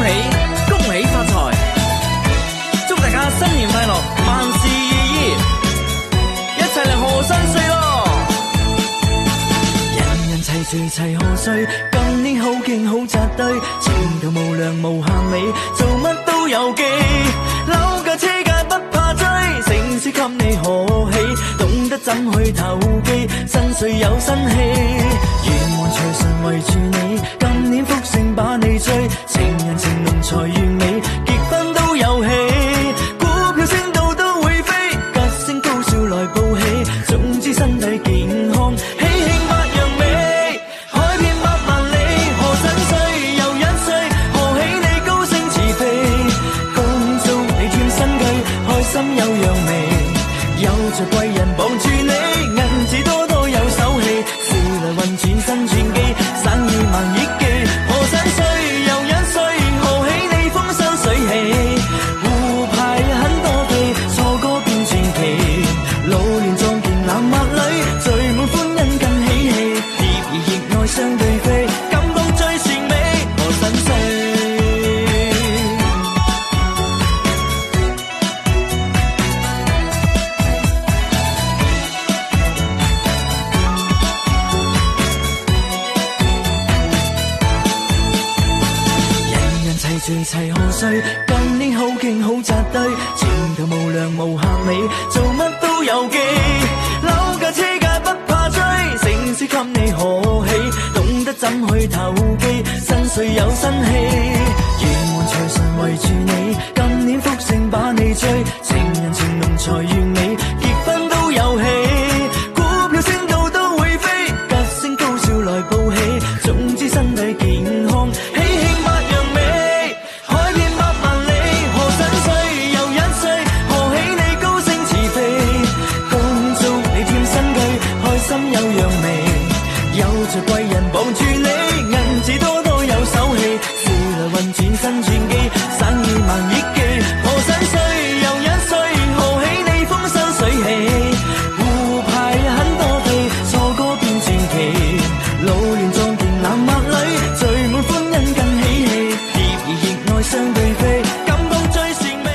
恭喜發財，祝大家新年快樂，萬事如意，一齊嚟賀新歲咯！人人齊聚齊賀歲，今年好勁好扎堆，前途無量無限美，做乜都有機，樓價車價不怕追，城市給你賀喜，懂得怎去投機，新歲有新氣，願望財神圍住你，今年福星把你追，情人情濃財完美，結婚都有戲，股票升到都會飛，吉星高照來報喜，總之身體健康，喜慶百樣美，海遍百萬里，賀新歲又一歲，賀喜你高升似飛，恭祝你添新計，開心有樣味，有着貴人綁住你，銀紙多多有手氣，富來運轉新轉機，生意萬億記，賀新歲又一歲，賀喜你風生水起，互派很多飛，錯歌變傳奇，老年壯健男或女，聚滿歡欣更喜氣，業兒熱愛相對飛，感動最善美，賀新歲。齊齊賀歲，今年好勁好扎堆，前途無量無限美，做乜都有機，樓價車價不怕追，城市給你賀喜，懂得怎去投機，新歲有新氣，願望財神圍住你，今年福星把你追，情人情濃財完美，結婚都有戲，股票升到都會飛，吉星高照來報喜，總之身體健康，喜慶百樣美。心有樣味，有着貴人綁住你，銀紙多多有手氣，富來運轉新轉